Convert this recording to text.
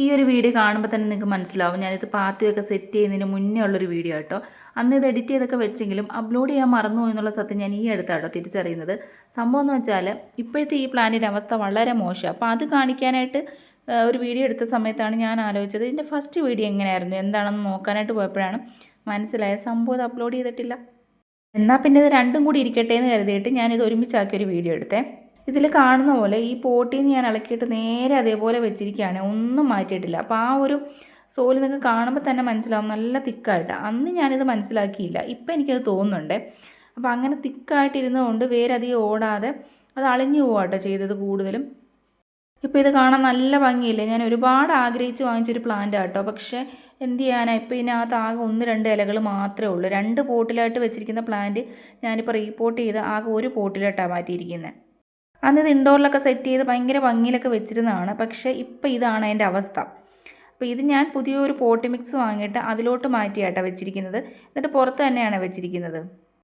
ഈ ഒരു വീഡിയോ കാണുമ്പോൾ തന്നെ നിങ്ങൾക്ക് മനസ്സിലാവും ഞാനിത് പാത്തിയൊക്കെ സെറ്റ് ചെയ്യുന്നതിന് മുന്നേ ഉള്ളൊരു വീഡിയോ കേട്ടോ. അന്ന് ഇത് എഡിറ്റ് ചെയ്തൊക്കെ വെച്ചെങ്കിലും അപ്ലോഡ് ചെയ്യാൻ മറന്നു എന്നുള്ള സത്യം ഞാൻ ഈ അടുത്താട്ടോ തിരിച്ചറിയുന്നത്. സംഭവം എന്ന് വെച്ചാൽ ഇപ്പോഴത്തെ ഈ പ്ലാനിൻ്റെ അവസ്ഥ വളരെ മോശം. അപ്പോൾ അത് കാണിക്കാനായിട്ട് ഒരു വീഡിയോ എടുത്ത സമയത്താണ് ഞാൻ ആലോചിച്ചത് ഇതിൻ്റെ ഫസ്റ്റ് വീഡിയോ എങ്ങനെയായിരുന്നു എന്താണെന്ന് നോക്കാനായിട്ട് പോയപ്പോഴാണ് മനസ്സിലായ സംഭവം ഇത് അപ്ലോഡ് ചെയ്തിട്ടില്ല. എന്നാൽ പിന്നെ ഇത് രണ്ടും കൂടി ഇരിക്കട്ടെ എന്ന് കരുതിയിട്ട് ഞാനിത് ഒരുമിച്ചാക്കിയൊരു വീഡിയോ എടുത്തേ. ഇതിൽ കാണുന്ന പോലെ ഈ പോട്ടിൽ നിന്ന് ഞാൻ ഇളക്കിയിട്ട് നേരെ അതേപോലെ വെച്ചിരിക്കുകയാണ്, ഒന്നും മാറ്റിയിട്ടില്ല. അപ്പോൾ ആ ഒരു സോല് നിങ്ങൾക്ക് കാണുമ്പോൾ തന്നെ മനസ്സിലാവും നല്ല തിക്കായിട്ട്. അന്ന് ഞാനിത് മനസ്സിലാക്കിയില്ല, ഇപ്പം എനിക്കത് തോന്നുന്നുണ്ട്. അപ്പോൾ അങ്ങനെ തിക്കായിട്ടിരുന്നതുകൊണ്ട് വേരധികം ഓടാതെ അത് അളിഞ്ഞു പോവാട്ടോ ചെയ്തത് കൂടുതലും. ഇപ്പോൾ ഇത് കാണാൻ നല്ല ഭംഗിയില്ലേ, ഞാൻ ഒരുപാട് ആഗ്രഹിച്ച് വാങ്ങിച്ചൊരു പ്ലാന്റ് കേട്ടോ. പക്ഷേ എന്ത് ചെയ്യാനാണ്, ഇപ്പോൾ ഇതിനകത്ത് ആകെ 1-2 ഇലകൾ മാത്രമേ ഉള്ളൂ. 2 പോട്ടിലായിട്ട് വെച്ചിരിക്കുന്ന പ്ലാന്റ് ഞാനിപ്പോൾ റീപോർട്ട് ചെയ്ത് ആകെ ഒരു പോട്ടിലായിട്ടാണ് മാറ്റിയിരിക്കുന്നത്. അന്ന് ഇത് ഇൻഡോറിലൊക്കെ സെറ്റ് ചെയ്ത് ഭയങ്കര ഭംഗിയിലൊക്കെ വെച്ചിരുന്നതാണ്. പക്ഷേ ഇപ്പോൾ ഇതാണ് അതിൻ്റെ അവസ്ഥ. അപ്പോൾ ഇത് ഞാൻ പുതിയൊരു പോട്ടി മിക്സ് വാങ്ങിയിട്ട് അതിലോട്ട് മാറ്റിയാട്ടോ വെച്ചിരിക്കുന്നത്. എന്നിട്ട് പുറത്ത് തന്നെയാണ് വെച്ചിരിക്കുന്നത്.